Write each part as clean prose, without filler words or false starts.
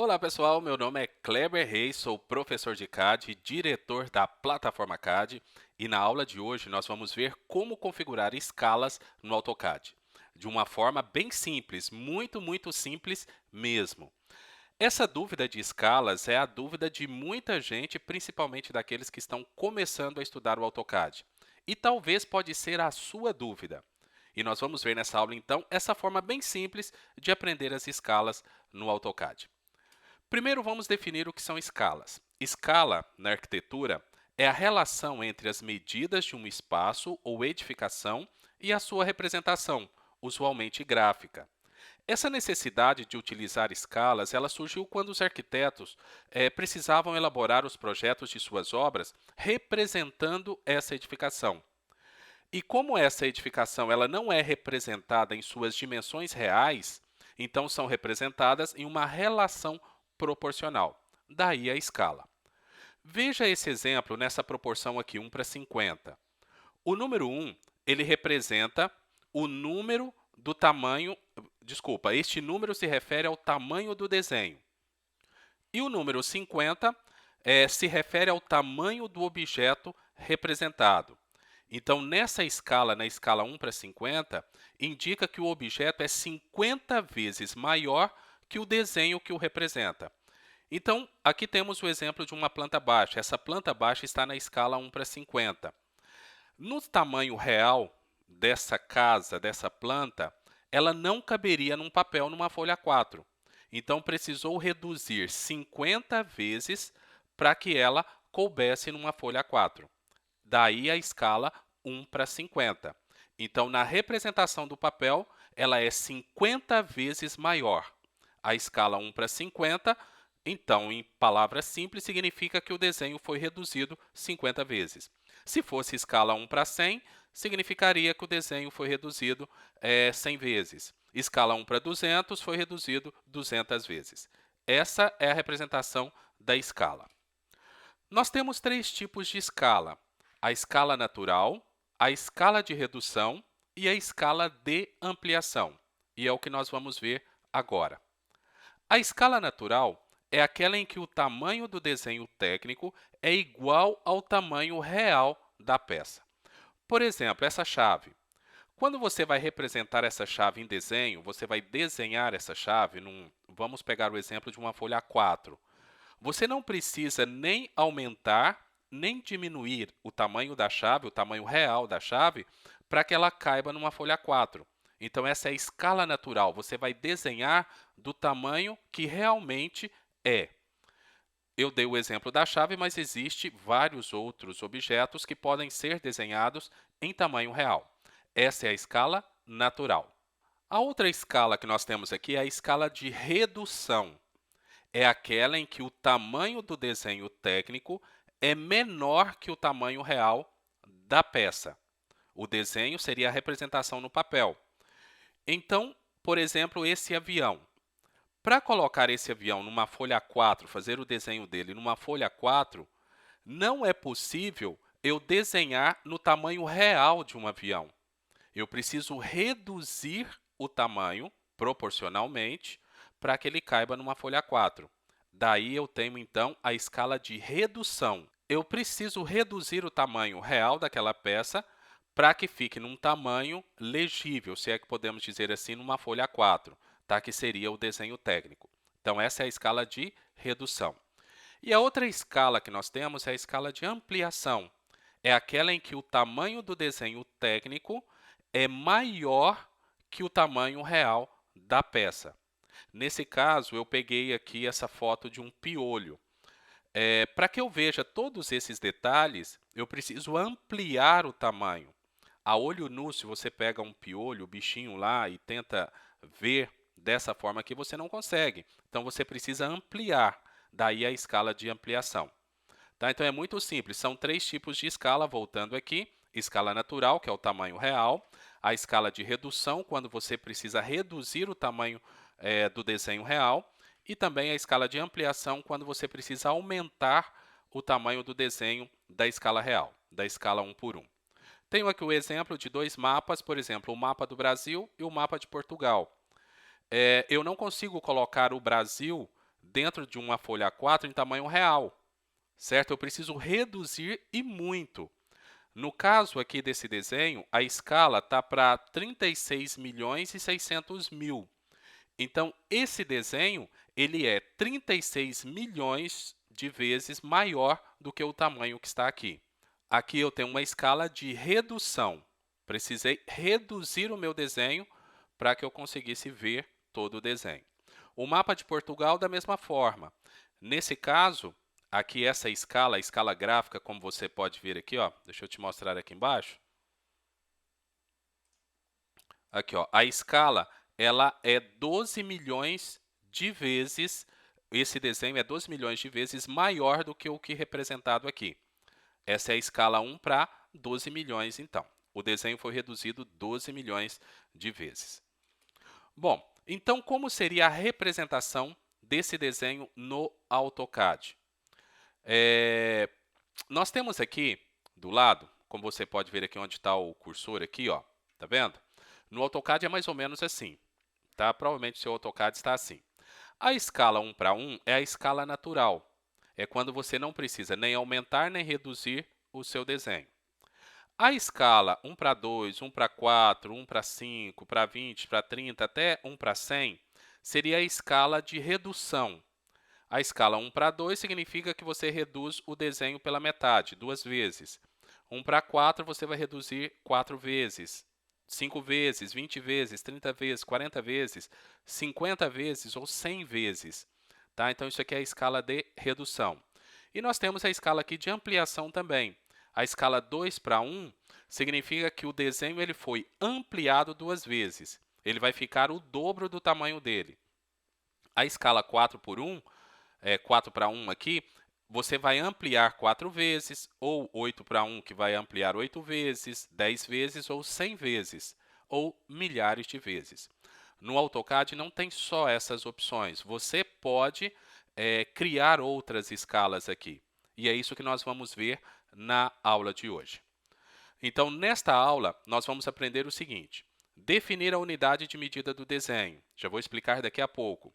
Olá pessoal, meu nome é Kleber Reis, sou professor de CAD e diretor da plataforma CAD e na aula de hoje nós vamos ver como configurar escalas no AutoCAD, de uma forma bem simples, muito simples mesmo. Essa dúvida de escalas é a dúvida de muita gente, principalmente daqueles que estão começando a estudar o AutoCAD. E talvez pode ser a sua dúvida. E nós vamos ver nessa aula então essa forma bem simples de aprender as escalas no AutoCAD. Primeiro, vamos definir o que são escalas. Escala, na arquitetura, é a relação entre as medidas de um espaço ou edificação e a sua representação, usualmente gráfica. Essa necessidade de utilizar escalas, ela surgiu quando os arquitetos precisavam elaborar os projetos de suas obras representando essa edificação. E como essa edificação ela não é representada em suas dimensões reais, então são representadas em uma relação proporcional. Daí a escala. Veja esse exemplo nessa proporção aqui, 1:50. O número 1, ele representa o número do tamanho, desculpa, este número se refere ao tamanho do desenho. E o número 50 se refere ao tamanho do objeto representado. Então, nessa escala, na escala 1:50, indica que o objeto é 50 vezes maior que o desenho que o representa. Então, aqui temos o exemplo de uma planta baixa. Essa planta baixa está na escala 1:50. No tamanho real dessa casa, dessa planta, ela não caberia num papel, numa folha 4. Então, precisou reduzir 50 vezes para que ela coubesse numa folha 4. Daí a escala 1:50. Então, na representação do papel, ela é 50 vezes maior. A escala 1:50, então, em palavras simples, significa que o desenho foi reduzido 50 vezes. Se fosse escala 1:100, significaria que o desenho foi reduzido 100 vezes. Escala 1:200 foi reduzido 200 vezes. Essa é a representação da escala. Nós temos três tipos de escala: a escala natural, a escala de redução e a escala de ampliação. E é o que nós vamos ver agora. A escala natural é aquela em que o tamanho do desenho técnico é igual ao tamanho real da peça. Por exemplo, essa chave. Quando você vai representar essa chave em desenho, você vai desenhar essa chave vamos pegar o exemplo de uma folha A4. Você não precisa nem aumentar, nem diminuir o tamanho da chave, o tamanho real da chave, para que ela caiba numa folha 4. Então, essa é a escala natural. Você vai desenhar do tamanho que realmente é. Eu dei o exemplo da chave, mas existe vários outros objetos que podem ser desenhados em tamanho real. Essa é a escala natural. A outra escala que nós temos aqui é a escala de redução. É aquela em que o tamanho do desenho técnico é menor que o tamanho real da peça. O desenho seria a representação no papel. Então, por exemplo, esse avião. Para colocar esse avião numa folha A4, fazer o desenho dele numa folha A4, não é possível eu desenhar no tamanho real de um avião. Eu preciso reduzir o tamanho proporcionalmente para que ele caiba numa folha 4. Daí eu tenho então a escala de redução. Eu preciso reduzir o tamanho real daquela peça para que fique num tamanho legível, se é que podemos dizer assim, numa folha 4, tá? Que seria o desenho técnico. Então, essa é a escala de redução. E a outra escala que nós temos é a escala de ampliação. É aquela em que o tamanho do desenho técnico é maior que o tamanho real da peça. Nesse caso, eu peguei aqui essa foto de um piolho. Para que eu veja todos esses detalhes, eu preciso ampliar o tamanho. A olho nu, se você pega um piolho, o bichinho lá, e tenta ver dessa forma aqui, você não consegue. Então, você precisa ampliar. Daí a escala de ampliação. Tá? Então, é muito simples. São três tipos de escala, voltando aqui. Escala natural, que é o tamanho real. A escala de redução, quando você precisa reduzir o tamanho do desenho real. E também a escala de ampliação, quando você precisa aumentar o tamanho do desenho da escala real, da escala 1:1. Tenho aqui o exemplo de dois mapas, por exemplo, o mapa do Brasil e o mapa de Portugal. Eu não consigo colocar o Brasil dentro de uma folha A4 em tamanho real, certo? Eu preciso reduzir e muito. No caso aqui desse desenho, a escala está para 36.600.000. Então, esse desenho ele é 36 milhões de vezes maior do que o tamanho que está aqui. Aqui eu tenho uma escala de redução. Precisei reduzir o meu desenho para que eu conseguisse ver todo o desenho. O mapa de Portugal, da mesma forma. Nesse caso, aqui essa escala, a escala gráfica, como você pode ver aqui, ó, deixa eu te mostrar aqui embaixo. Aqui, ó, a escala ela é 12 milhões de vezes, esse desenho é 12 milhões de vezes maior do que o que representado aqui. Essa é a escala 1 para 12 milhões, então. O desenho foi reduzido 12 milhões de vezes. Bom, então como seria a representação desse desenho no AutoCAD? Nós temos aqui do lado, como você pode ver aqui onde está o cursor aqui, ó, tá vendo? No AutoCAD é mais ou menos assim, tá? Provavelmente o seu AutoCAD está assim. A escala 1 para 1 é a escala natural. É quando você não precisa nem aumentar nem reduzir o seu desenho. A escala 1 para 2, 1 para 4, 1 para 5, para 20, para 30, até 1 para 100, seria a escala de redução. A escala 1 para 2 significa que você reduz o desenho pela metade, 2 vezes. 1 para 4, você vai reduzir 4 vezes. 5 vezes, 20 vezes, 30 vezes, 40 vezes, 50 vezes ou 100 vezes. Tá? Então, isso aqui é a escala de redução. E nós temos a escala aqui de ampliação também. A escala 2 para 1 significa que o desenho ele foi ampliado 2 vezes. Ele vai ficar o dobro do tamanho dele. A escala 4 por 1, 4 para 1 aqui, você vai ampliar 4 vezes, ou 8 para 1, que vai ampliar 8 vezes, 10 vezes ou 100 vezes, ou milhares de vezes. No AutoCAD não tem só essas opções, você pode criar outras escalas aqui. E é isso que nós vamos ver na aula de hoje. Então, nesta aula, nós vamos aprender o seguinte: definir a unidade de medida do desenho. Já vou explicar daqui a pouco.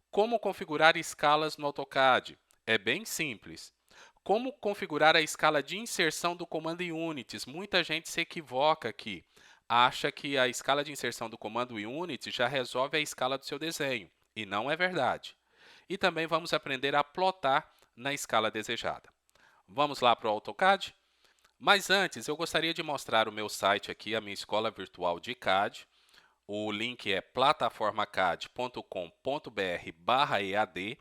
Como configurar escalas no AutoCAD? É bem simples. Como configurar a escala de inserção do comando Units? Muita gente se equivoca aqui. Acha que a escala de inserção do comando Units já resolve a escala do seu desenho. E não é verdade. E também vamos aprender a plotar na escala desejada. Vamos lá para o AutoCAD? Mas antes, eu gostaria de mostrar o meu site aqui, a minha escola virtual de CAD. O link é plataformacad.com.br/EAD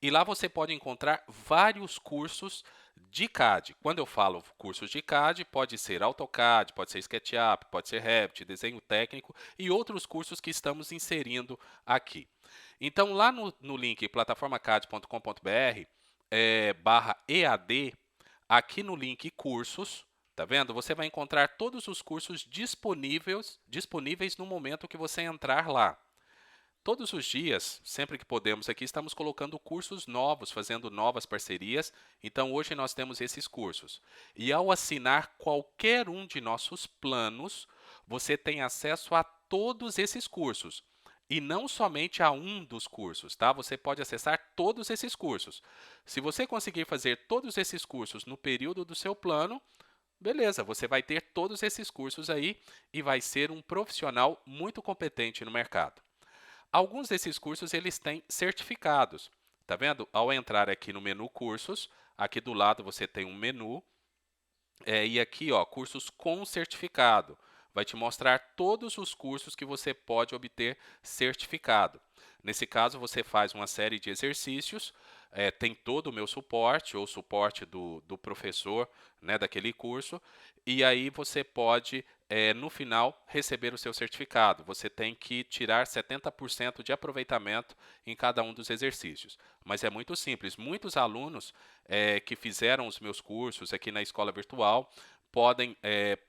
e lá você pode encontrar vários cursos de CAD. Quando eu falo cursos de CAD, pode ser AutoCAD, pode ser SketchUp, pode ser Revit, desenho técnico e outros cursos que estamos inserindo aqui. Então, lá no link plataformacad.com.br/EAD, aqui no link cursos, tá vendo? Você vai encontrar todos os cursos disponíveis no momento que você entrar lá. Todos os dias, sempre que podemos aqui, estamos colocando cursos novos, fazendo novas parcerias. Então, hoje nós temos esses cursos. E ao assinar qualquer um de nossos planos, você tem acesso a todos esses cursos. E não somente a um dos cursos, tá? Você pode acessar todos esses cursos. Se você conseguir fazer todos esses cursos no período do seu plano, beleza, você vai ter todos esses cursos aí e vai ser um profissional muito competente no mercado. Alguns desses cursos eles têm certificados, tá vendo? Ao entrar aqui no menu cursos, aqui do lado você tem um menu e aqui ó, cursos com certificado. Vai te mostrar todos os cursos que você pode obter certificado. Nesse caso, você faz uma série de exercícios, tem todo o meu suporte, ou suporte do professor, né, daquele curso, e aí você pode, no final, receber o seu certificado. Você tem que tirar 70% de aproveitamento em cada um dos exercícios. Mas é muito simples. Muitos alunos que fizeram os meus cursos aqui na escola virtual podem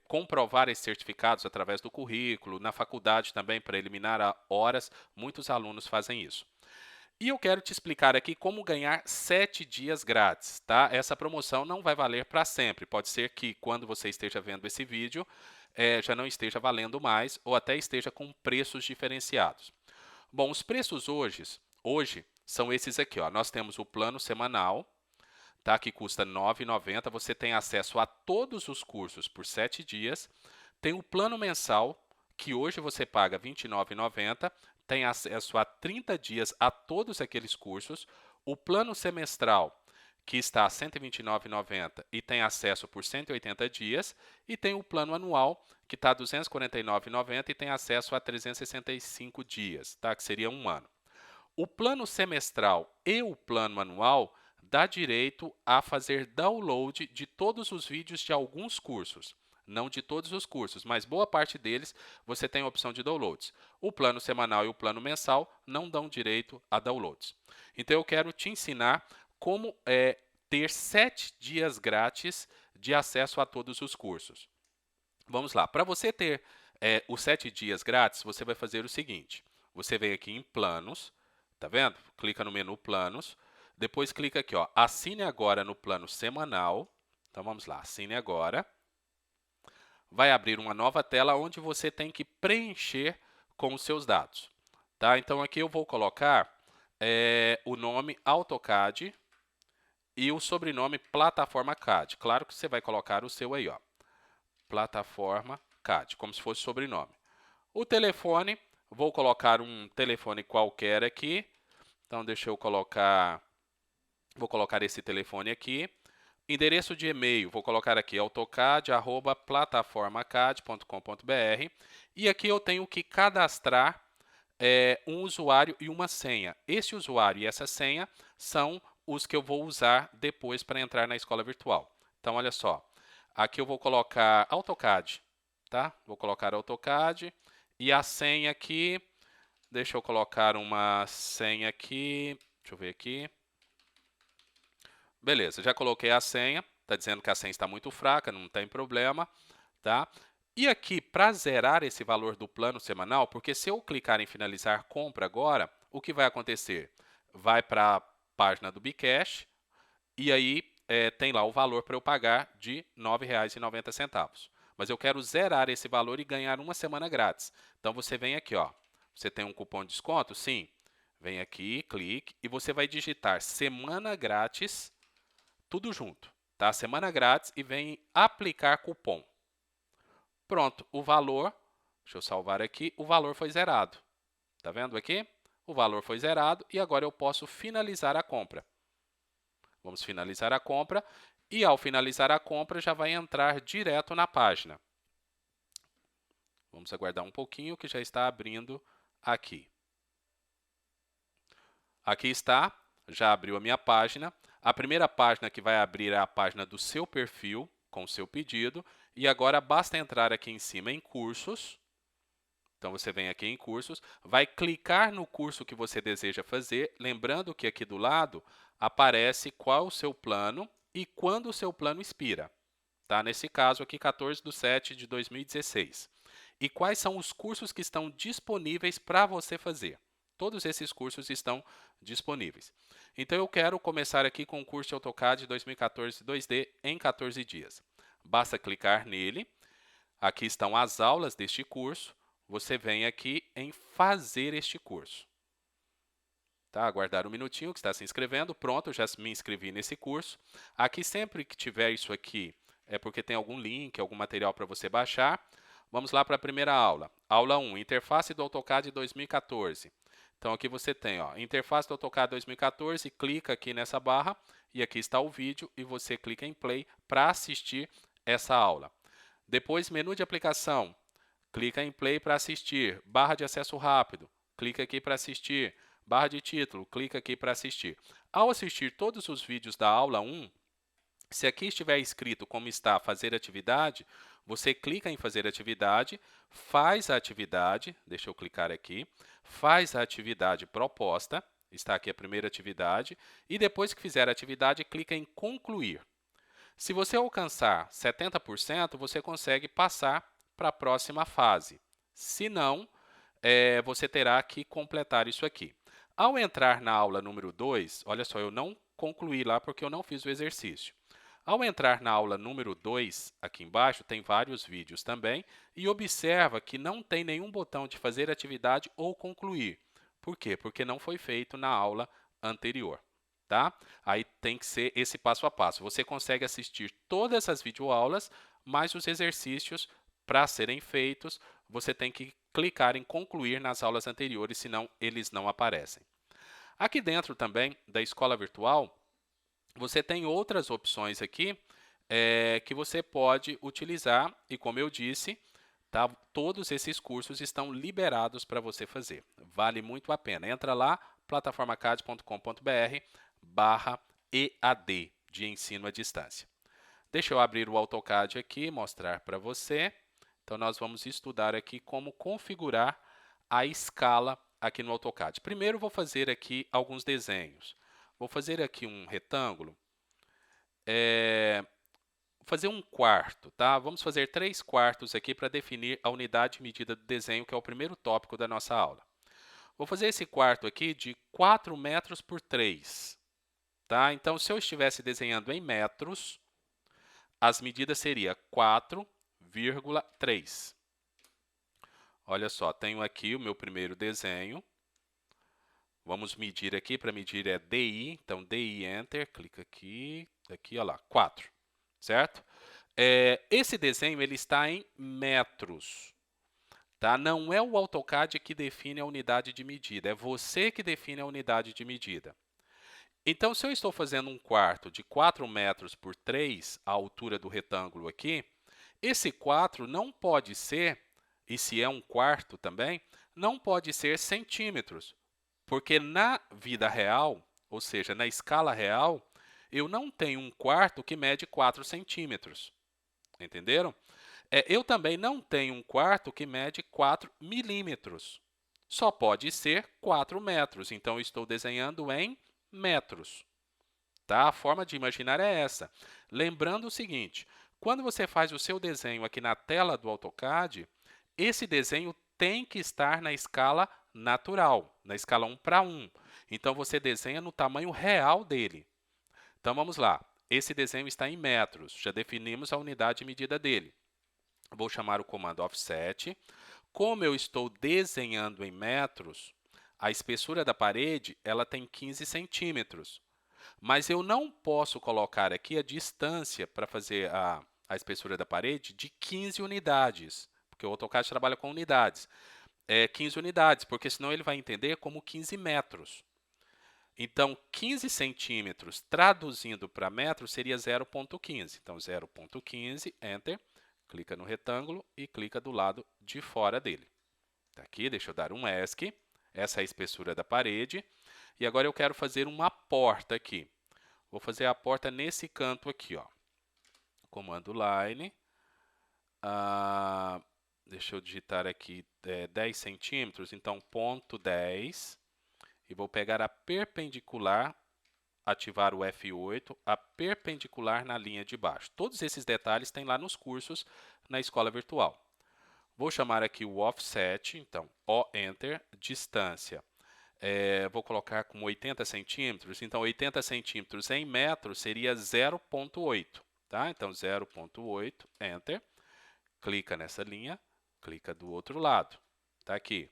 comprovar esses certificados através do currículo, na faculdade também, para eliminar horas, muitos alunos fazem isso. E eu quero te explicar aqui como ganhar 7 dias grátis, tá? Essa promoção não vai valer para sempre, pode ser que quando você esteja vendo esse vídeo, já não esteja valendo mais ou até esteja com preços diferenciados. Bom, os preços hoje são esses aqui, ó. Nós temos o plano semanal, tá? Que custa R$ 9,90. Você tem acesso a todos os cursos por 7 dias. Tem o plano mensal, que hoje você paga R$ 29,90. Tem acesso a 30 dias a todos aqueles cursos. O plano semestral, que está a R$ 129,90 e tem acesso por 180 dias. E tem o plano anual, que está a R$ 249,90 e tem acesso a 365 dias, tá? Que seria um ano. O plano semestral e o plano anual dá direito a fazer download de todos os vídeos de alguns cursos. Não de todos os cursos, mas boa parte deles você tem a opção de downloads. O plano semanal e o plano mensal não dão direito a downloads. Então eu quero te ensinar como ter 7 dias grátis de acesso a todos os cursos. Vamos lá, para você ter os 7 dias grátis, você vai fazer o seguinte. Você vem aqui em planos, tá vendo? Clica no menu planos, depois clica aqui, ó, assine agora no plano semanal. Então vamos lá, assine agora. Vai abrir uma nova tela onde você tem que preencher com os seus dados. Tá? Então aqui eu vou colocar o nome AutoCAD e o sobrenome Plataforma CAD. Claro que você vai colocar o seu aí, ó. Plataforma CAD, como se fosse sobrenome. O telefone, vou colocar um telefone qualquer aqui. Então, deixa eu colocar, vou colocar esse telefone aqui. Endereço de e-mail, vou colocar aqui autocad@plataformacad.com.br. E aqui eu tenho que cadastrar um usuário e uma senha. Esse usuário e essa senha são os que eu vou usar depois para entrar na escola virtual. Então, olha só. Aqui eu vou colocar AutoCAD, tá? Vou colocar AutoCAD e a senha aqui, deixa eu colocar uma senha aqui, deixa eu ver aqui. Beleza, já coloquei a senha, está dizendo que a senha está muito fraca, não tem problema, tá? E aqui, para zerar esse valor do plano semanal, porque se eu clicar em finalizar compra agora, o que vai acontecer? Vai para a página do Bcash e aí tem lá o valor para eu pagar de R$ 9,90. Mas eu quero zerar esse valor e ganhar uma semana grátis. Então, você vem aqui, ó. Você tem um cupom de desconto? Sim. Vem aqui, clique e você vai digitar semana grátis, tudo junto, tá? Semana grátis e vem aplicar cupom. Pronto, o valor, deixa eu salvar aqui, o valor foi zerado. Tá vendo aqui? O valor foi zerado e agora eu posso finalizar a compra. Vamos finalizar a compra e ao finalizar a compra já vai entrar direto na página. Vamos aguardar um pouquinho que já está abrindo aqui. Aqui está, já abriu a minha página. A primeira página que vai abrir é a página do seu perfil, com o seu pedido. E agora basta entrar aqui em cima em cursos. Então, você vem aqui em cursos, vai clicar no curso que você deseja fazer, lembrando que aqui do lado aparece qual o seu plano e quando o seu plano expira. Tá? Nesse caso aqui, 14/7/2016. E quais são os cursos que estão disponíveis para você fazer? Todos esses cursos estão disponíveis. Então, eu quero começar aqui com o curso de AutoCAD 2014 2D em 14 dias. Basta clicar nele. Aqui estão as aulas deste curso. Você vem aqui em fazer este curso. Tá? Aguardar um minutinho que está se inscrevendo. Pronto, eu já me inscrevi nesse curso. Aqui sempre que tiver isso aqui é porque tem algum link, algum material para você baixar. Vamos lá para a primeira aula. Aula 1, Interface do AutoCAD 2014. Então aqui você tem, ó, Interface do AutoCAD 2014, clica aqui nessa barra e aqui está o vídeo e você clica em Play para assistir essa aula. Depois, menu de aplicação. Clica em Play para assistir. Barra de acesso rápido. Clica aqui para assistir. Barra de título. Clica aqui para assistir. Ao assistir todos os vídeos da aula 1, se aqui estiver escrito como está fazer atividade, você clica em fazer atividade, faz a atividade, deixa eu clicar aqui, faz a atividade proposta, está aqui a primeira atividade, e depois que fizer a atividade, clica em concluir. Se você alcançar 70%, você consegue passar para a próxima fase. Se não, você terá que completar isso aqui. Ao entrar na aula número 2, olha só, eu não concluí lá porque eu não fiz o exercício. Ao entrar na aula número 2, aqui embaixo, tem vários vídeos também, e observa que não tem nenhum botão de fazer atividade ou concluir. Por quê? Porque não foi feito na aula anterior, tá? Aí tem que ser esse passo a passo. Você consegue assistir todas as videoaulas, mas os exercícios, para serem feitos, você tem que clicar em concluir nas aulas anteriores, senão eles não aparecem. Aqui dentro também da escola virtual, você tem outras opções aqui que você pode utilizar e, como eu disse, tá, todos esses cursos estão liberados para você fazer. Vale muito a pena. Entra lá, plataformacad.com.br/EAD, de ensino à distância. Deixa eu abrir o AutoCAD aqui e mostrar para você. Então, nós vamos estudar aqui como configurar a escala aqui no AutoCAD. Primeiro, vou fazer aqui alguns desenhos. Vou fazer aqui um retângulo. Fazer um quarto, tá? Vamos fazer 3 quartos aqui para definir a unidade de medida do desenho, que é o primeiro tópico da nossa aula. Vou fazer esse quarto aqui de 4 metros por 3, tá? Então, se eu estivesse desenhando em metros, as medidas seriam 4,3. Olha só, tenho aqui o meu primeiro desenho. Vamos medir aqui, para medir é DI, então DI, Enter, clica aqui, olha lá, 4, certo? Esse desenho ele está em metros, tá? Não é o AutoCAD que define a unidade de medida, é você que define a unidade de medida. Então, se eu estou fazendo um quarto de 4 metros por 3, a altura do retângulo aqui, esse 4 não pode ser, e se é um quarto também, não pode ser centímetros, porque na vida real, ou seja, na escala real, eu não tenho um quarto que mede 4 centímetros. Entenderam? Eu também não tenho um quarto que mede 4 milímetros. Só pode ser 4 metros, então eu estou desenhando em metros. Tá? A forma de imaginar é essa. Lembrando o seguinte, quando você faz o seu desenho aqui na tela do AutoCAD, esse desenho tem que estar na escala natural, na escala 1:1. Então, você desenha no tamanho real dele. Então, vamos lá. Esse desenho está em metros, já definimos a unidade de medida dele. Vou chamar o comando offset. Como eu estou desenhando em metros, a espessura da parede ela tem 15 centímetros. Mas eu não posso colocar aqui a distância para fazer a espessura da parede de 15 unidades, porque o AutoCAD trabalha com unidades. 15 unidades, porque senão ele vai entender como 15 metros. Então, 15 centímetros traduzindo para metros seria 0,15. Então, 0,15, Enter, clica no retângulo e clica do lado de fora dele. Tá aqui, deixa eu dar um ESC. Essa é a espessura da parede. E agora eu quero fazer uma porta aqui. Vou fazer a porta nesse canto aqui, ó. Comando Line. Deixa eu digitar aqui 10 centímetros, então ponto 10. E vou pegar a perpendicular, ativar o F8, a perpendicular na linha de baixo. Todos esses detalhes tem lá nos cursos na escola virtual. Vou chamar aqui o offset, então, Enter, distância. Vou colocar como 80 centímetros, então 80 centímetros em metros seria 0,8, tá? Então 0,8, Enter, clica nessa linha, clica do outro lado, tá aqui.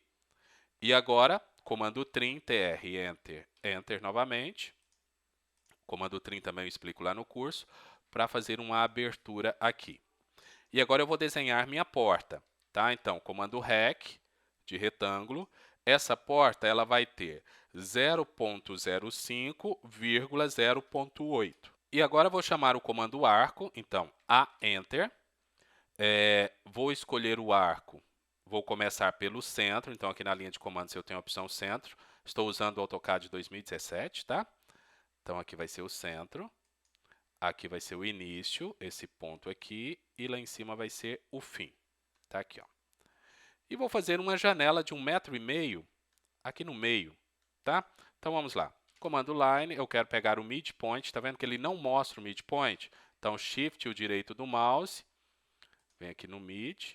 E agora, comando trim, TR, Enter, Enter novamente. Comando trim também eu explico lá no curso, para fazer uma abertura aqui. E agora eu vou desenhar minha porta, tá? Então, comando REC, de retângulo. Essa porta ela vai ter 0,05, 0,8. E agora eu vou chamar o comando arco, então, Enter. Vou escolher o arco. Vou começar pelo centro, então aqui na linha de comandos eu tenho a opção centro. Estou usando o AutoCAD 2017, tá? Então aqui vai ser o centro, aqui vai ser o início, esse ponto aqui, e lá em cima vai ser o fim. Tá aqui, ó. E vou fazer uma janela de 1,5 m aqui no meio, tá? Então vamos lá. Comando Line, eu quero pegar o midpoint, tá vendo que ele não mostra o midpoint? Então Shift e o direito do mouse, vem aqui no mid,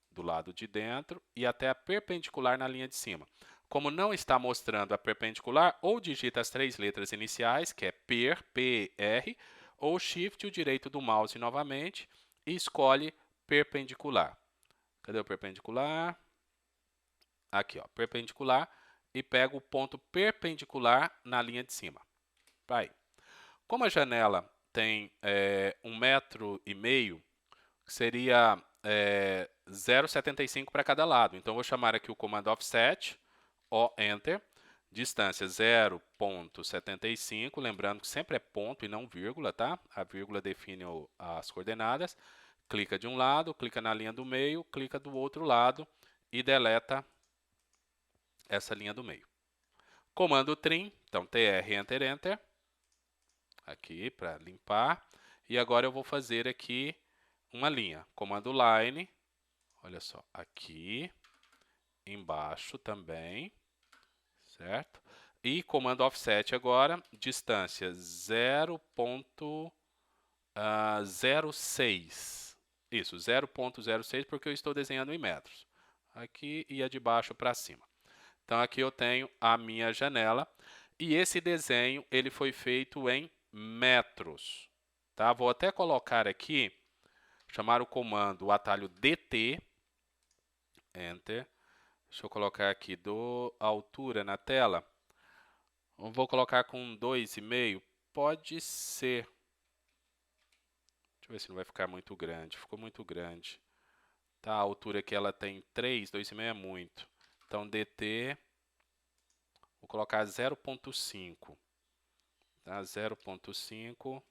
do lado de dentro, e até a perpendicular na linha de cima. Como não está mostrando a perpendicular, ou digita as 3 letras iniciais, que é PER, P-E-R, ou Shift e o direito do mouse novamente, e escolhe perpendicular. Cadê o perpendicular? Aqui, ó, perpendicular. e pego o ponto perpendicular na linha de cima. Aí. Como a janela tem 1,5 m, seria 0,75 para cada lado. Então, vou chamar aqui o comando offset, O, Enter, distância 0,75, lembrando que sempre é ponto e não vírgula, tá? A vírgula define as coordenadas. Clica de um lado, clica na linha do meio, clica do outro lado e deleta essa linha do meio. Comando trim, então TR, Enter, Enter, aqui para limpar. E agora eu vou fazer aqui uma linha. Comando line, olha só, aqui, embaixo também, certo? E comando offset agora, distância 0,06. Isso, 0,06 porque eu estou desenhando em metros. Aqui e a de baixo para cima. Então aqui eu tenho a minha janela e esse desenho ele foi feito em metros, tá? Vou até colocar aqui, chamar o comando, o atalho DT, Enter. Deixa eu colocar aqui a altura na tela. Vou colocar com 2,5, pode ser. Deixa eu ver se não vai ficar muito grande. Ficou muito grande. Tá, a altura que ela tem 3, 2,5 é muito. Então, DT, vou colocar 0,5. Tá? 0,5,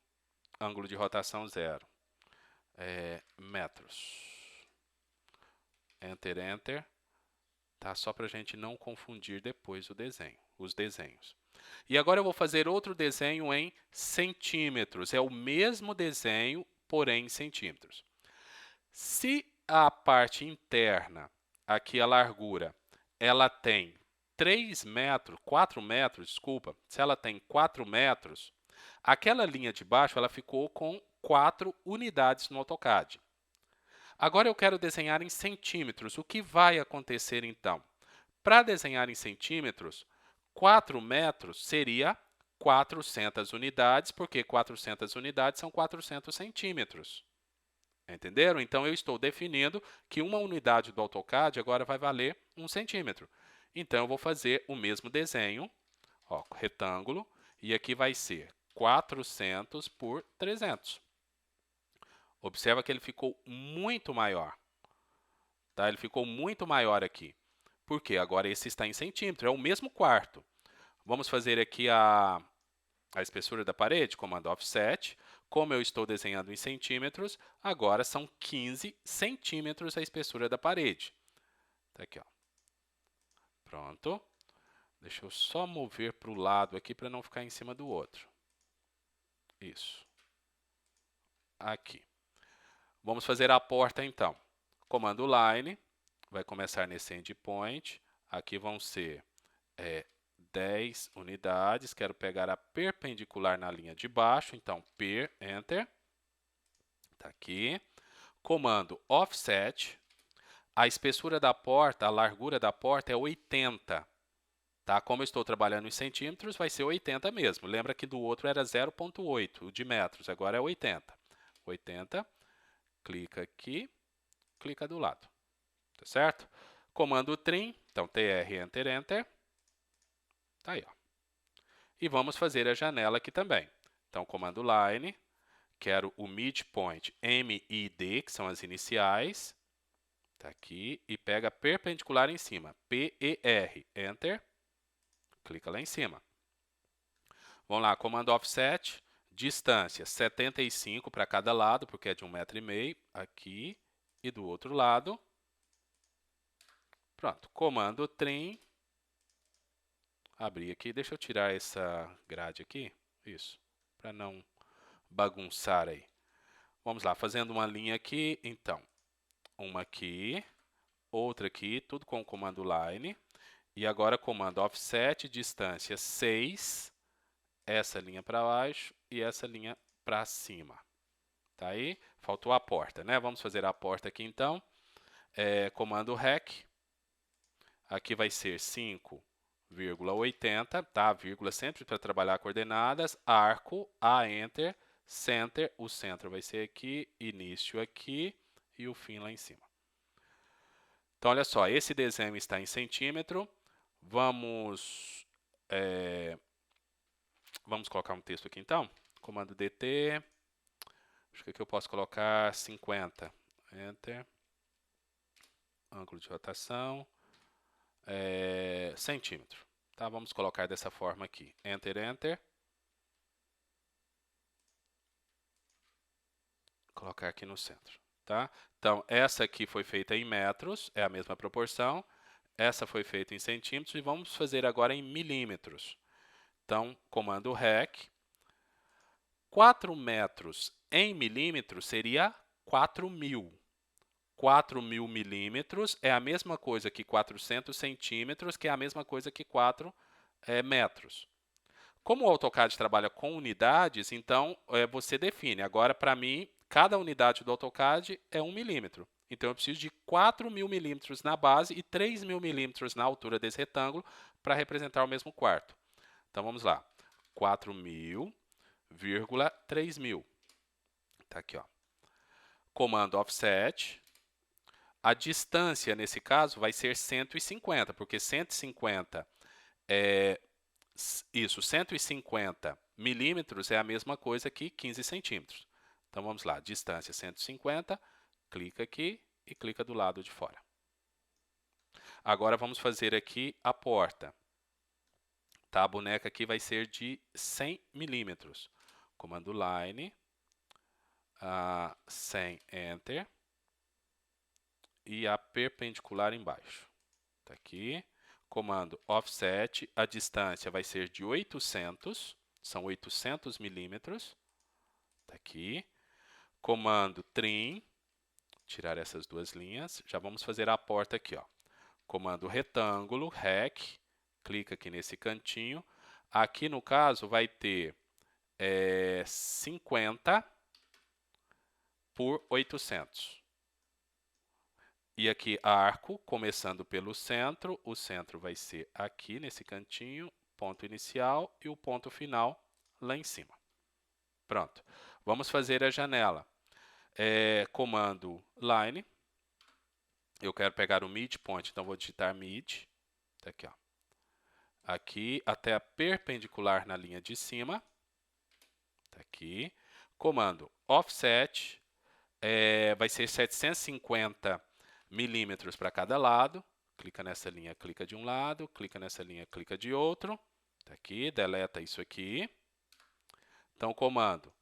ângulo de rotação 0. Metros. Enter, Enter. Tá? Só para a gente não confundir depois os desenhos. E agora eu vou fazer outro desenho em centímetros. É o mesmo desenho, porém em centímetros. Se a parte interna, aqui a largura, ela tem 3 metros, 4 metros, desculpa, se ela tem 4 metros, aquela linha de baixo ela ficou com 4 unidades no AutoCAD. Agora eu quero desenhar em centímetros. O que vai acontecer então? Para desenhar em centímetros, 4 metros seria 400 unidades, porque 400 unidades são 400 centímetros. Entenderam? Então, eu estou definindo que uma unidade do AutoCAD agora vai valer 1 centímetro. Então, eu vou fazer o mesmo desenho, ó, retângulo, e aqui vai ser 400 por 300. Observa que ele ficou muito maior. Tá? Ele ficou muito maior aqui. Por quê? Agora esse está em centímetro, é o mesmo quarto. Vamos fazer aqui a espessura da parede, comando offset. Como eu estou desenhando em centímetros, agora são 15 centímetros a espessura da parede. Tá aqui, ó. Pronto. Deixa eu só mover para o lado aqui para não ficar em cima do outro. Isso. Aqui. Vamos fazer a porta então. Comando line, vai começar nesse endpoint. Aqui vão ser 10 unidades. Quero pegar a perpendicular na linha de baixo, então per, enter. Está aqui. Comando offset. A espessura da porta, a largura da porta é 80. Tá? Como eu estou trabalhando em centímetros, vai ser 80 mesmo. Lembra que do outro era 0,8, o de metros, agora é 80. 80, clica aqui, clica do lado. Tá certo? Comando trim, então TR, Enter, Enter. Tá aí, ó. E vamos fazer a janela aqui também. Então, comando line, quero o midpoint MID, que são as iniciais. Tá aqui. E pega perpendicular em cima. PER, Enter. Clica lá em cima. Vamos lá, comando offset, distância 75 para cada lado, porque é de 1,5 m, aqui e do outro lado. Pronto, comando trim. Abrir aqui, deixa eu tirar essa grade aqui, isso, para não bagunçar aí. Vamos lá, fazendo uma linha aqui, então, uma aqui, outra aqui, tudo com o comando line. E agora comando offset, distância 6, essa linha para baixo e essa linha para cima. Tá aí? Faltou a porta, né? Vamos fazer a porta aqui então. Comando REC, aqui vai ser 5,80, tá? Vírgula sempre para trabalhar coordenadas, arco, A, Enter, Center, o centro vai ser aqui, início aqui e o fim lá em cima. Então, olha só, esse desenho está em centímetro. Vamos colocar um texto aqui então. Comando DT. Acho que aqui eu posso colocar 50. Enter. Ângulo de rotação. Centímetro. Tá? Vamos colocar dessa forma aqui. Enter, Enter. Colocar aqui no centro. Tá? Então, essa aqui foi feita em metros, é a mesma proporção. Essa foi feita em centímetros e vamos fazer agora em milímetros. Então, comando REC. 4 metros em milímetros seria 4.000. 4.000 milímetros é a mesma coisa que 400 centímetros, que é a mesma coisa que 4 metros. Como o AutoCAD trabalha com unidades, então você define. Agora, para mim, cada unidade do AutoCAD é 1 milímetro. Então, eu preciso de 4.000 milímetros na base e 3.000 milímetros na altura desse retângulo para representar o mesmo quarto. Então, vamos lá. 4.000, 3.000. Está aqui, ó. Comando offset. A distância, nesse caso, vai ser 150, porque 150 150 milímetros é a mesma coisa que 15 centímetros. Então, vamos lá. Distância 150, clica aqui e clica do lado de fora. Agora, vamos fazer aqui a porta. Tá? A boneca aqui vai ser de 100 milímetros. Comando Line, 100, Enter. E a perpendicular embaixo. Está aqui. Comando Offset, a distância vai ser de 800, são 800 milímetros. Está aqui. Comando Trim, tirar essas duas linhas. Já vamos fazer a porta aqui, ó. Comando Retângulo, REC, clica aqui nesse cantinho. Aqui, no caso, vai ter 50 por 800. E aqui, arco, começando pelo centro. O centro vai ser aqui, nesse cantinho, ponto inicial, e o ponto final lá em cima. Pronto. Vamos fazer a janela. Comando Line. Eu quero pegar o midpoint, então vou digitar mid. Tá aqui, ó. Aqui, até a perpendicular na linha de cima. Tá aqui. Comando Offset. Vai ser 750 milímetros para cada lado. Clica nessa linha, clica de um lado. Clica nessa linha, clica de outro. Tá aqui, deleta isso aqui. Então, comando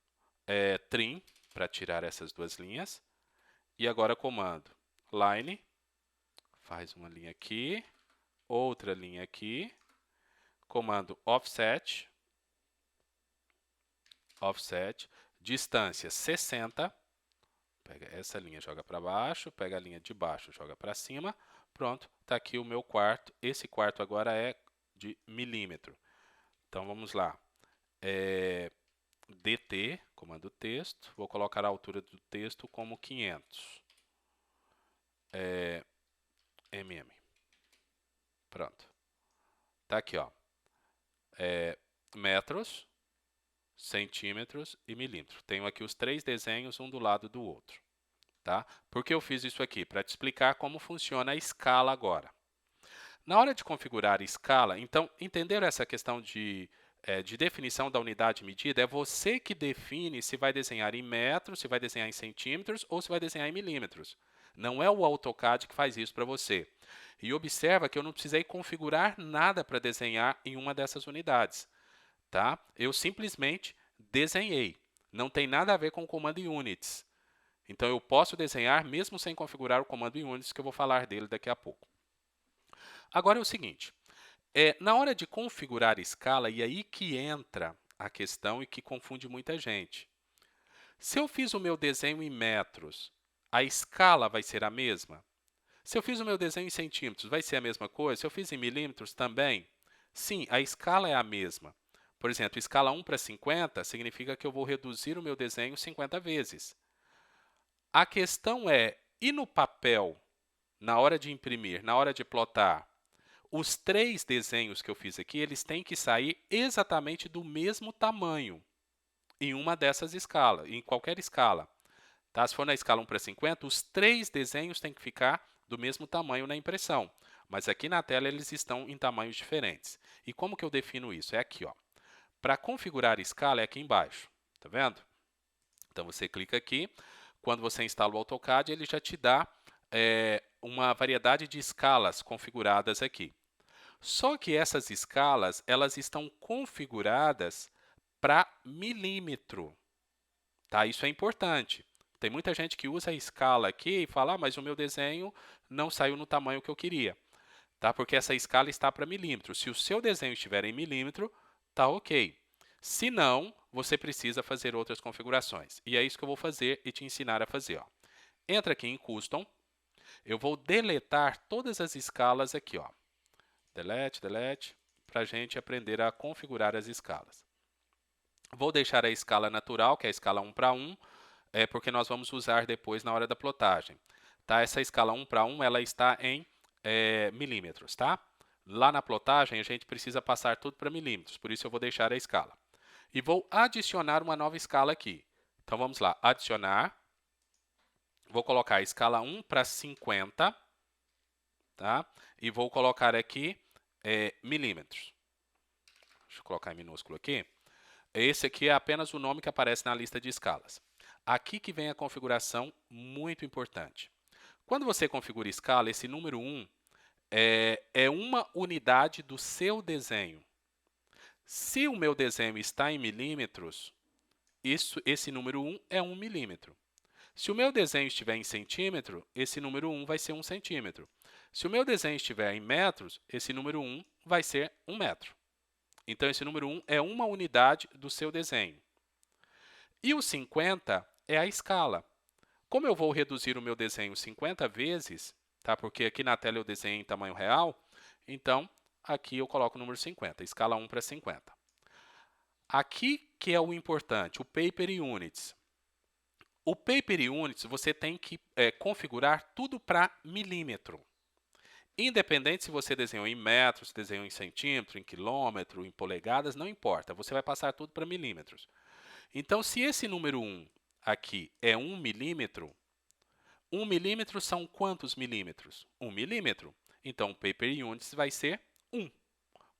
Trim, para tirar essas duas linhas. E agora, comando Line. Faz uma linha aqui, outra linha aqui. Comando Offset. Offset. Distância 60. Pega essa linha, joga para baixo, pega a linha de baixo, joga para cima. Pronto, está aqui o meu quarto. Esse quarto agora é de milímetro. Então, vamos lá. DT, comando texto. Vou colocar a altura do texto como 500. mm. Pronto. Está aqui, ó. Metros, centímetros e milímetros. Tenho aqui os 3 desenhos, um do lado do outro. Tá? Por que eu fiz isso aqui? Para te explicar como funciona a escala agora. Na hora de configurar a escala, então, entenderam essa questão de definição da unidade de medida? É você que define se vai desenhar em metros, se vai desenhar em centímetros ou se vai desenhar em milímetros. Não é o AutoCAD que faz isso para você. E observa que eu não precisei configurar nada para desenhar em uma dessas unidades. Tá? Eu simplesmente desenhei. Não tem nada a ver com o comando Units. Então, eu posso desenhar mesmo sem configurar o comando Units, que eu vou falar dele daqui a pouco. Agora é o seguinte, na hora de configurar escala, e aí que entra a questão e que confunde muita gente. Se eu fiz o meu desenho em metros, a escala vai ser a mesma? Se eu fiz o meu desenho em centímetros, vai ser a mesma coisa? Se eu fiz em milímetros também? Sim, a escala é a mesma. Por exemplo, escala 1 para 50 significa que eu vou reduzir o meu desenho 50 vezes. A questão é, e no papel, na hora de imprimir, na hora de plotar, os 3 desenhos que eu fiz aqui, eles têm que sair exatamente do mesmo tamanho em uma dessas escalas, em qualquer escala. Tá? Se for na escala 1 para 50, os 3 desenhos têm que ficar do mesmo tamanho na impressão. mas aqui na tela eles estão em tamanhos diferentes. E como que eu defino isso? É aqui, ó. Para configurar escala é aqui embaixo, tá vendo? Então você clica aqui, quando você instala o AutoCAD, ele já te dá uma variedade de escalas configuradas aqui. Só que essas escalas, elas estão configuradas para milímetro, tá? Isso é importante. Tem muita gente que usa a escala aqui e fala, mas o meu desenho não saiu no tamanho que eu queria, tá? Porque essa escala está para milímetro. Se o seu desenho estiver em milímetro, tá ok. Se não, você precisa fazer outras configurações. E é isso que eu vou fazer e te ensinar a fazer, ó. Entra aqui em Custom. Eu vou deletar todas as escalas aqui, ó. Delete, delete, para a gente aprender a configurar as escalas. Vou deixar a escala natural, que é a escala 1:1, porque nós vamos usar depois na hora da plotagem. Tá? Essa escala 1:1 ela está em milímetros. Tá? Lá na plotagem, a gente precisa passar tudo para milímetros, por isso eu vou deixar a escala. E vou adicionar uma nova escala aqui. Então, vamos lá, adicionar. Vou colocar a escala 1:50, tá? E vou colocar aqui milímetros. Deixa eu colocar em minúsculo aqui. Esse aqui é apenas o nome que aparece na lista de escalas. Aqui que vem a configuração muito importante. Quando você configura escala, esse número 1 é uma unidade do seu desenho. Se o meu desenho está em milímetros, esse número 1 é 1 milímetro. Se o meu desenho estiver em centímetro, esse número 1 vai ser 1 centímetro. Se o meu desenho estiver em metros, esse número 1 vai ser 1 metro. Então, esse número 1 é uma unidade do seu desenho. E o 50 é a escala. Como eu vou reduzir o meu desenho 50 vezes, tá? Porque aqui na tela eu desenhei em tamanho real, então aqui eu coloco o número 50, escala 1:50. Aqui que é o importante, o Paper Units. O Paper Units você tem que configurar tudo para milímetro. Independente se você desenhou em metros, desenhou em centímetro, em quilômetro, em polegadas, não importa. Você vai passar tudo para milímetros. Então, se esse número 1 aqui é 1 milímetro, 1 milímetro são quantos milímetros? 1 milímetro. Então, o Paper Units vai ser 1.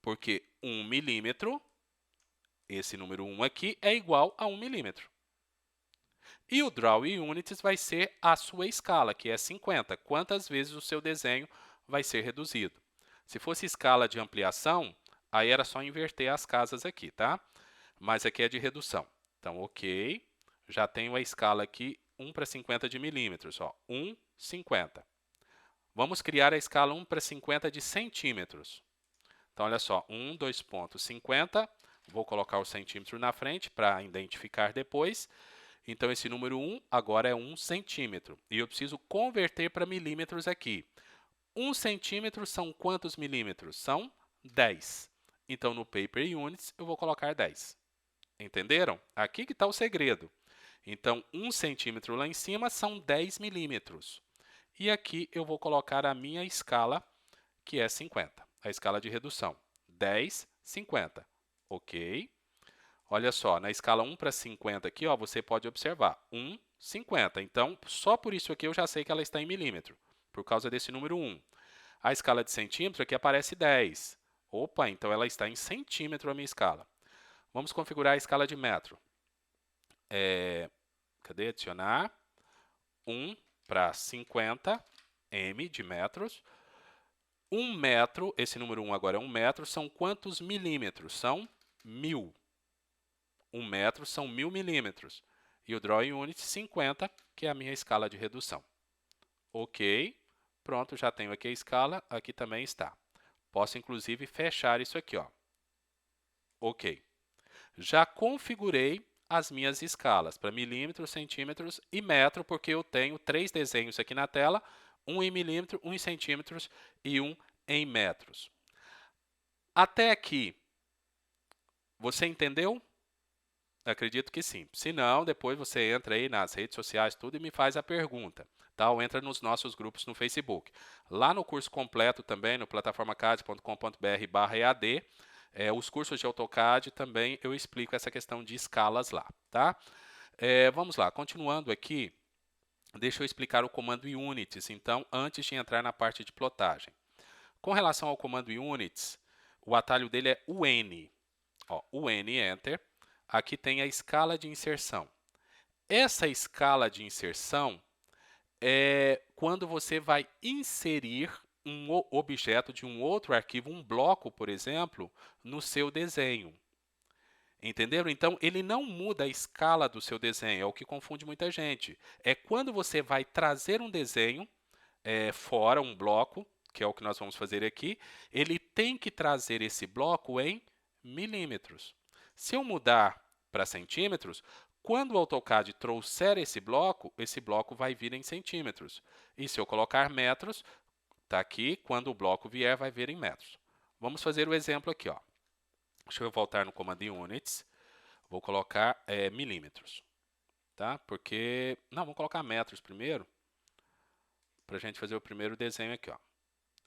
Porque 1 milímetro, esse número 1 aqui, é igual a 1 milímetro. E o Draw Units vai ser a sua escala, que é 50. Quantas vezes o seu desenho vai ser reduzido. Se fosse escala de ampliação, aí era só inverter as casas aqui, tá? Mas aqui é de redução. Então, ok. Já tenho a escala aqui 1:50 de milímetros, ó, 1:50. Vamos criar a escala 1:50 de centímetros. Então, olha só, 2,50. Vou colocar o centímetro na frente para identificar depois. Então, esse número 1 agora é 1 centímetro. E eu preciso converter para milímetros aqui. 1 centímetro são quantos milímetros? São 10. Então, no Paper Units, eu vou colocar 10. Entenderam? Aqui que está o segredo. Então, 1 centímetro lá em cima são 10 milímetros. E aqui eu vou colocar a minha escala, que é 50. A escala de redução. 10, 50. Ok. Olha só, na escala 1:50 aqui, ó, você pode observar. 1:50. Então, só por isso aqui eu já sei que ela está em milímetro, por causa desse número 1. A escala de centímetro aqui aparece 10. Opa, então ela está em centímetro a minha escala. Vamos configurar a escala de metro. Cadê? Adicionar. 1:50, m de metros. 1 metro, esse número 1 agora é 1 metro, são quantos milímetros? São 1000. 1 metro são 1000 milímetros. E o Draw Unit 50, que é a minha escala de redução. Ok. Pronto, já tenho aqui a escala, aqui também está. Posso, inclusive, fechar isso aqui, ó. Ok. Já configurei as minhas escalas para milímetros, centímetros e metro, porque eu tenho 3 desenhos aqui na tela, um em milímetro, um em centímetros e um em metros. Até aqui, você entendeu? Acredito que sim. Se não, depois você entra aí nas redes sociais tudo e me faz a pergunta. Tá? Ou entra nos nossos grupos no Facebook. Lá no curso completo também, no plataformacad.com.br/EAD, os cursos de AutoCAD também eu explico essa questão de escalas lá. Tá? Vamos lá, continuando aqui, deixa eu explicar o comando Units, então, antes de entrar na parte de plotagem. Com relação ao comando units, o atalho dele é UN. Ó, UN, Enter. Aqui tem a escala de inserção. Essa escala de inserção é quando você vai inserir um objeto de um outro arquivo, um bloco, por exemplo, no seu desenho. Entenderam? Então, ele não muda a escala do seu desenho, é o que confunde muita gente. É quando você vai trazer um desenho fora, um bloco, que é o que nós vamos fazer aqui, ele tem que trazer esse bloco em milímetros. Se eu mudar para centímetros, quando o AutoCAD trouxer esse bloco vai vir em centímetros. E se eu colocar metros, está aqui, quando o bloco vier, vai vir em metros. Vamos fazer o exemplo aqui. Ó. Deixa eu voltar no comando units. Vou colocar milímetros. Tá? Porque... Não, vamos colocar metros primeiro, para a gente fazer o primeiro desenho aqui. Ó.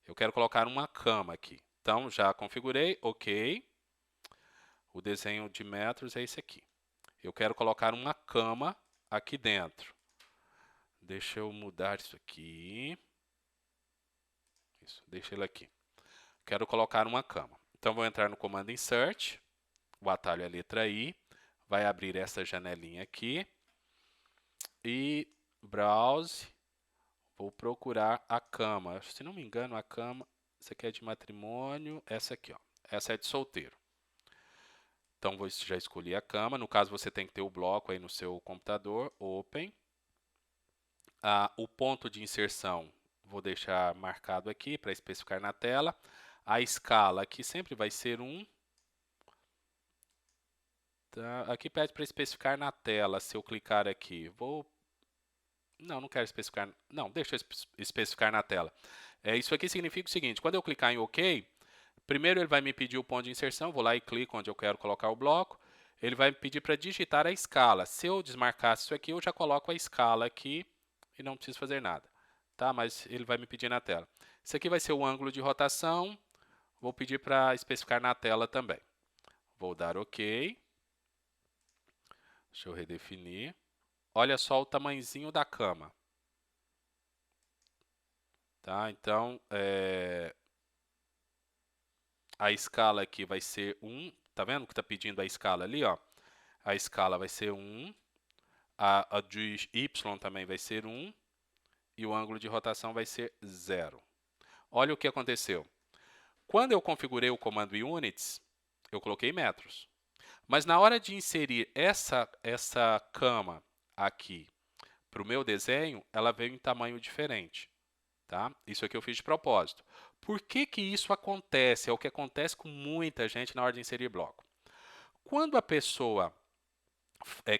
Eu quero colocar uma cama aqui. Então, já configurei, ok. O desenho de metros é esse aqui. Eu quero colocar uma cama aqui dentro. Deixa eu mudar isso aqui. Isso, deixa ele aqui. Quero colocar uma cama. Então, vou entrar no comando Insert. O atalho é a letra I. Vai abrir essa janelinha aqui. E Browse. Vou procurar a cama. Se não me engano, a cama... Essa aqui é de matrimônio. Essa aqui, ó. Essa é de solteiro. Então, vou já escolhi a cama. No caso, você tem que ter o bloco aí no seu computador. Open. O ponto de inserção, vou deixar marcado aqui para especificar na tela. A escala aqui sempre vai ser 1. Tá? Aqui pede para especificar na tela. Se eu clicar aqui, não quero especificar. Não, deixa eu especificar na tela. Isso aqui significa o seguinte, quando eu clicar em OK, primeiro ele vai me pedir o ponto de inserção, vou lá e clico onde eu quero colocar o bloco. Ele vai me pedir para digitar a escala. Se eu desmarcasse isso aqui, eu já coloco a escala aqui e não preciso fazer nada. Tá? Mas ele vai me pedir na tela. Isso aqui vai ser o ângulo de rotação. Vou pedir para especificar na tela também. Vou dar OK. Deixa eu redefinir. Olha só o tamanhozinho da cama. Tá? Então, a escala aqui vai ser 1. Tá vendo que está pedindo a escala ali? Ó? A escala vai ser 1. A de Y também vai ser 1. E o ângulo de rotação vai ser 0. Olha o que aconteceu. Quando eu configurei o comando units, eu coloquei metros. Mas na hora de inserir essa cama aqui para o meu desenho, ela veio em tamanho diferente. Tá? Isso aqui eu fiz de propósito. Por que que isso acontece? É o que acontece com muita gente na hora de inserir bloco. Quando a pessoa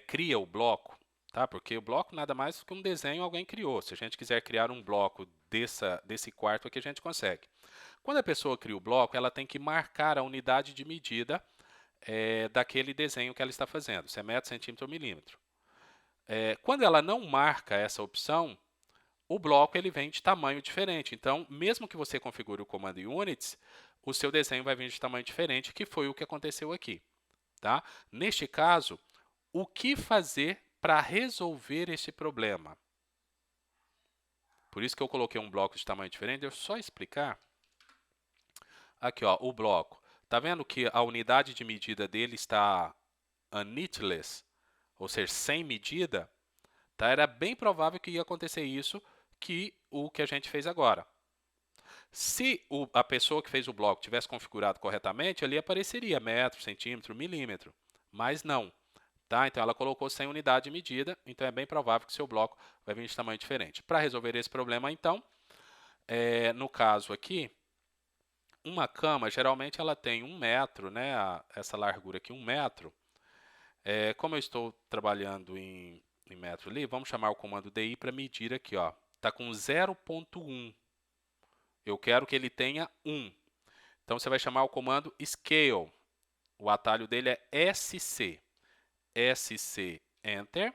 cria o bloco, tá? Porque o bloco nada mais do que um desenho alguém criou. Se a gente quiser criar um bloco desse quarto aqui, a gente consegue. Quando a pessoa cria o bloco, ela tem que marcar a unidade de medida daquele desenho que ela está fazendo, se é metro, centímetro ou milímetro. Quando ela não marca essa opção, o bloco ele vem de tamanho diferente. Então, mesmo que você configure o comando units, o seu desenho vai vir de tamanho diferente, que foi o que aconteceu aqui. Tá? Neste caso, o que fazer para resolver esse problema? Por isso que eu coloquei um bloco de tamanho diferente. Deixa eu só explicar. Aqui, ó, o bloco. Tá vendo que a unidade de medida dele está unitless, ou seja, sem medida? Tá? Era bem provável que ia acontecer isso, o que a gente fez agora. Se a pessoa que fez o bloco tivesse configurado corretamente, ali apareceria metro, centímetro, milímetro, mas não. Tá? Então, ela colocou sem unidade de medida, então é bem provável que seu bloco vai vir de tamanho diferente. Para resolver esse problema, então, no caso aqui, uma cama, geralmente, ela tem 1 metro, né? Essa largura aqui, 1 metro. Como eu estou trabalhando em metro ali, vamos chamar o comando DI para medir aqui. Está com 0,1. Eu quero que ele tenha 1. Então, você vai chamar o comando Scale. O atalho dele é SC. SC, Enter.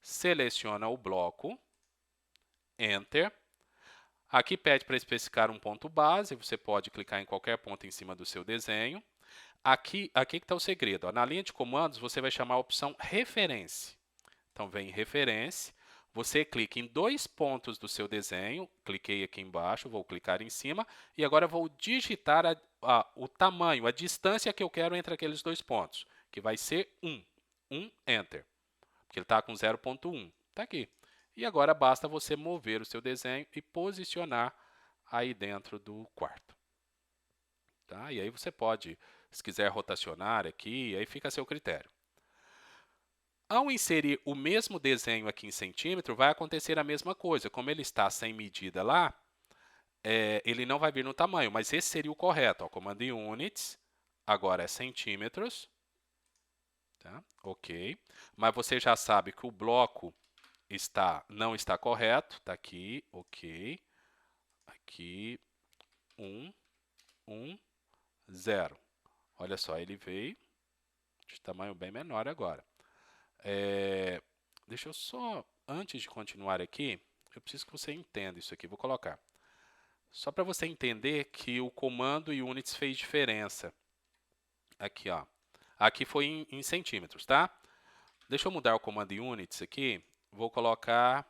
Seleciona o bloco. Enter. Aqui pede para especificar um ponto base. Você pode clicar em qualquer ponto em cima do seu desenho. Aqui que está o segredo. Na linha de comandos, você vai chamar a opção Referência. Então, vem em Referência. você clica em 2 pontos do seu desenho, cliquei aqui embaixo, vou clicar em cima, e agora vou digitar o tamanho, a distância que eu quero entre aqueles 2 pontos, que vai ser 1. 1, Enter, porque ele está com 0,1. Está aqui. E agora basta você mover o seu desenho e posicionar aí dentro do quarto. Tá? E aí você pode, se quiser rotacionar aqui, aí fica a seu critério. Ao inserir o mesmo desenho aqui em centímetro, vai acontecer a mesma coisa. Como ele está sem medida lá, ele não vai vir no tamanho, mas esse seria o correto. Ó, comando em units, agora é centímetros. Tá? Ok. Mas você já sabe que o bloco não está correto. Está aqui, ok. Aqui, 1, 1, 0. Olha só, ele veio de tamanho bem menor agora. Deixa eu só, antes de continuar aqui, eu preciso que você entenda isso aqui. Vou colocar. Só para você entender que o comando units fez diferença. Aqui, ó. Aqui foi em centímetros, tá? Deixa eu mudar o comando units aqui. Vou colocar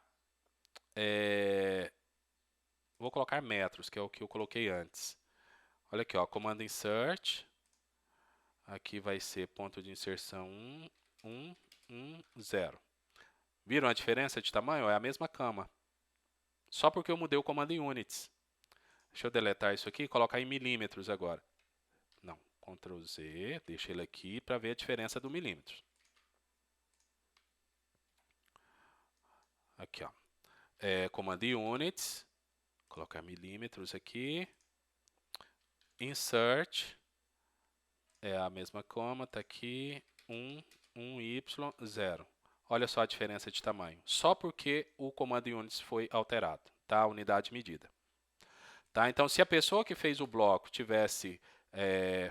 metros, que é o que eu coloquei antes. Olha aqui, ó, comando insert. Aqui vai ser ponto de inserção 1, 1, 1, 0. Viram a diferença de tamanho? É a mesma cama. Só porque eu mudei o comando em units. Deixa eu deletar isso aqui e colocar em milímetros agora. Não, Ctrl Z, deixa ele aqui para ver a diferença do milímetros. Aqui, ó. Comando em units, colocar milímetros aqui. Insert, é a mesma coma, está aqui, 1, 1Y, 0. Olha só a diferença de tamanho. Só porque o comando em units foi alterado, tá? A unidade medida. Tá? Então, se a pessoa que fez o bloco tivesse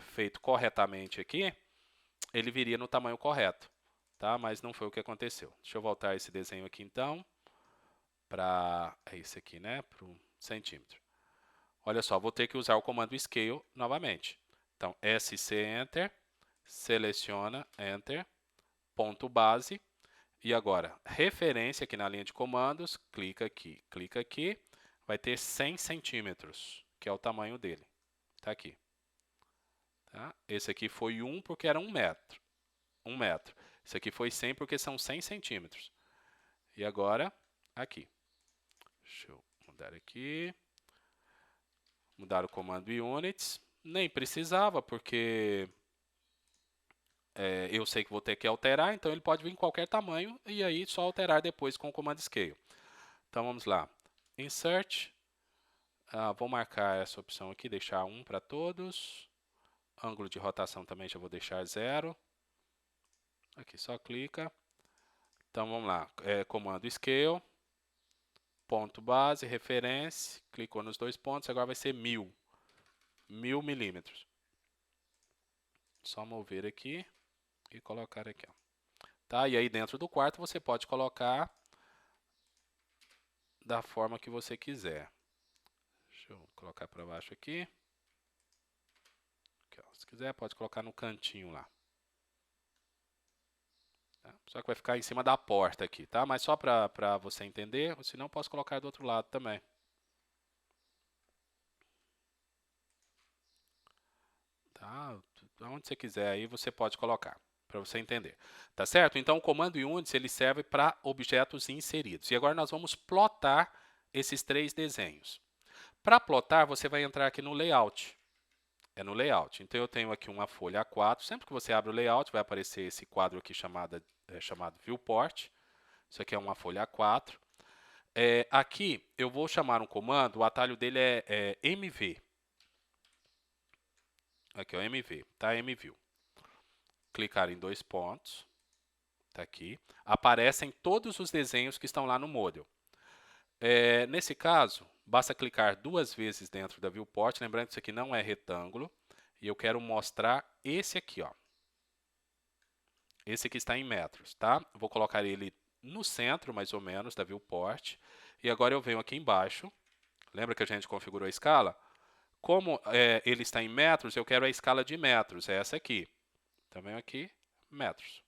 feito corretamente aqui, ele viria no tamanho correto, tá? Mas não foi o que aconteceu. Deixa eu voltar esse desenho aqui, então, para esse aqui, né? Para o centímetro. Olha só, vou ter que usar o comando Scale novamente. Então, SC Enter, seleciona, Enter, ponto base, e agora, referência aqui na linha de comandos, clica aqui, vai ter 100 centímetros, que é o tamanho dele. Está aqui. Tá? Esse aqui foi 1 porque era 1 metro. 1 metro. Esse aqui foi 100 porque são 100 centímetros. E agora, aqui. Deixa eu mudar aqui. Mudar o comando units. Nem precisava, porque eu sei que vou ter que alterar, então ele pode vir em qualquer tamanho e aí só alterar depois com o comando scale. Então vamos lá. Insert. Vou marcar essa opção aqui, deixar 1 para todos. Ângulo de rotação também já vou deixar 0. Aqui só clica. Então vamos lá. Comando scale. Ponto base, referência. Clicou nos 2 pontos, agora vai ser 1000. 1000 milímetros. Só mover aqui e colocar aqui. Ó. Tá? E aí dentro do quarto você pode colocar da forma que você quiser. Deixa eu colocar para baixo aqui. Aqui ó. Se quiser pode colocar no cantinho lá. Tá? Só que vai ficar em cima da porta aqui, tá? Mas só para você entender, senão posso colocar do outro lado também. Tá? Onde você quiser aí você pode colocar, para você entender. Tá certo? Então o comando units ele serve para objetos inseridos. E agora nós vamos plotar esses 3 desenhos. Para plotar, você vai entrar aqui no layout. É no layout. Então eu tenho aqui uma folha A4. Sempre que você abre o layout, vai aparecer esse quadro aqui chamado viewport. Isso aqui é uma folha A4. Aqui eu vou chamar um comando, o atalho dele é MV. Aqui, ó, MV, tá? MView. Clicar em 2 pontos, tá aqui. Aparecem todos os desenhos que estão lá no model. Nesse caso, basta clicar 2 vezes dentro da viewport, lembrando que isso aqui não é retângulo, e eu quero mostrar esse aqui, ó. Esse aqui está em metros, tá? Vou colocar ele no centro, mais ou menos, da viewport, e agora eu venho aqui embaixo, lembra que a gente configurou a escala? Como ele está em metros, eu quero a escala de metros, é essa aqui. Então, venho aqui, metros.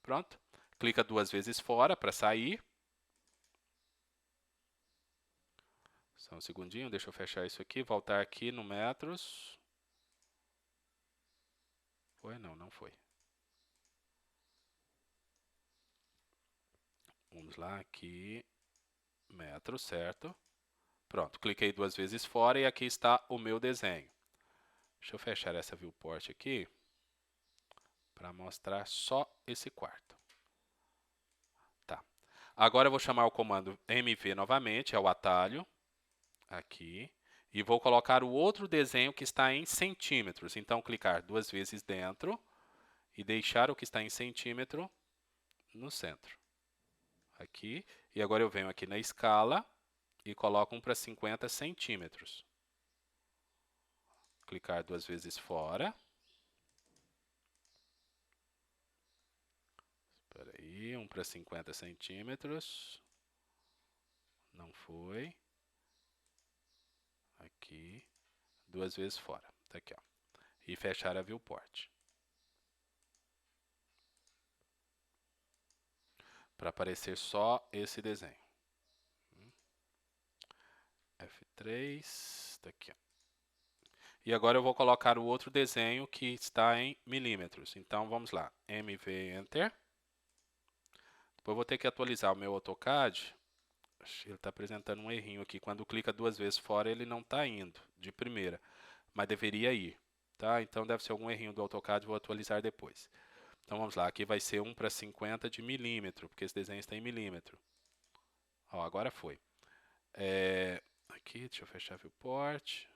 Pronto. Clica 2 vezes fora para sair. Só um segundinho, deixa eu fechar isso aqui, voltar aqui no metros. Foi? Não, não foi. Vamos lá, aqui, metros, certo? Pronto, cliquei 2 vezes fora e aqui está o meu desenho. Deixa eu fechar essa viewport aqui para mostrar só esse quarto. Tá. Agora eu vou chamar o comando mv novamente, é o atalho, aqui, e vou colocar o outro desenho que está em centímetros. Então, clicar 2 vezes dentro e deixar o que está em centímetro no centro. Aqui, e agora eu venho aqui na escala e coloco 1 para 50 centímetros. Clicar 2 vezes fora. Espera aí, 1 para 50 centímetros. Não foi. Aqui, 2 vezes fora. Tá aqui, ó. E fechar a viewport. Para aparecer só esse desenho. F3, tá aqui, ó. E agora eu vou colocar o outro desenho que está em milímetros. Então, vamos lá. MV Enter. Depois eu vou ter que atualizar o meu AutoCAD. Ele está apresentando um errinho aqui. Quando clica 2 vezes fora, ele não está indo de primeira. Mas deveria ir. Tá? Então, deve ser algum errinho do AutoCAD. Vou atualizar depois. Então, vamos lá. Aqui vai ser 1 para 50 de milímetro, porque esse desenho está em milímetro. Ó, agora foi. Aqui, deixa eu fechar a viewport.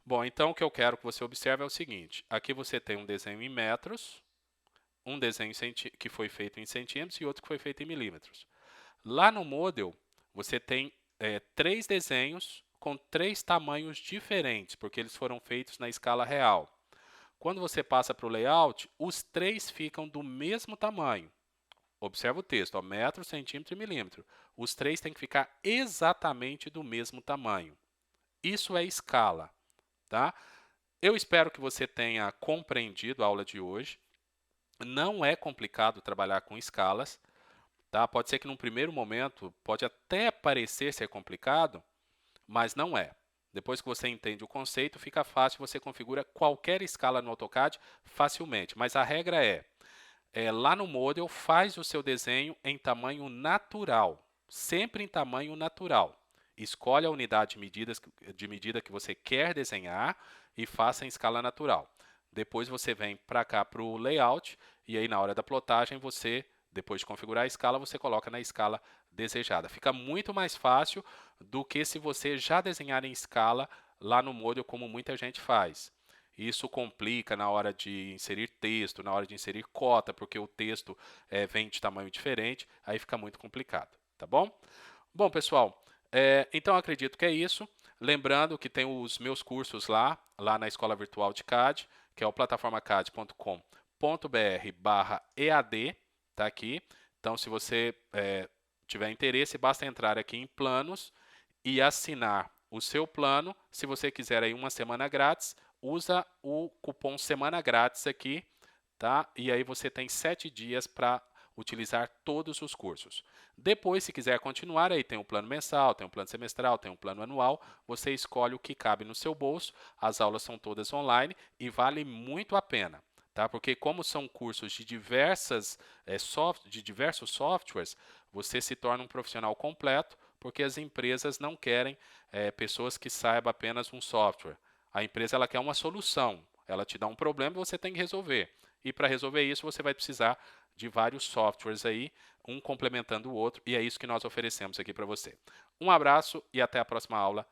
Bom, então o que eu quero que você observe é o seguinte. Aqui você tem um desenho em metros, um desenho que foi feito em centímetros e outro que foi feito em milímetros. Lá no Model, você tem 3 desenhos com 3 tamanhos diferentes, porque eles foram feitos na escala real. Quando você passa para o Layout, os 3 ficam do mesmo tamanho. Observa o texto, ó, metro, centímetro e milímetro. Os 3 têm que ficar exatamente do mesmo tamanho. Isso é escala. Tá? Eu espero que você tenha compreendido a aula de hoje. Não é complicado trabalhar com escalas. Tá? Pode ser que num primeiro momento pode até parecer ser complicado, mas não é. Depois que você entende o conceito, fica fácil, você configura qualquer escala no AutoCAD facilmente. Mas a regra lá no Model, faz o seu desenho em tamanho natural. Sempre em tamanho natural. Escolhe a unidade de medida que você quer desenhar e faça em escala natural. Depois você vem para cá para o Layout e aí na hora da plotagem você, depois de configurar a escala, você coloca na escala desejada. Fica muito mais fácil do que se você já desenhar em escala lá no Model, como muita gente faz. Isso complica na hora de inserir texto, na hora de inserir cota, porque o texto vem de tamanho diferente, aí fica muito complicado, tá bom? Bom, pessoal, então acredito que é isso. Lembrando que tem os meus cursos lá na Escola Virtual de CAD, que é o plataformacad.com.br/EAD, tá aqui. Então, se você tiver interesse, basta entrar aqui em planos e assinar o seu plano. Se você quiser aí uma semana grátis, usa o cupom semana grátis aqui, tá? E aí você tem 7 dias para utilizar todos os cursos. Depois, se quiser continuar, aí tem um plano mensal, tem um plano semestral, tem um plano anual, você escolhe o que cabe no seu bolso. As aulas são todas online e vale muito a pena, tá? Porque como são cursos de diversos softwares, você se torna um profissional completo, porque as empresas não querem pessoas que saibam apenas um software. A empresa ela quer uma solução, ela te dá um problema e você tem que resolver. E para resolver isso, você vai precisar de vários softwares aí, um complementando o outro, e é isso que nós oferecemos aqui para você. Um abraço e até a próxima aula.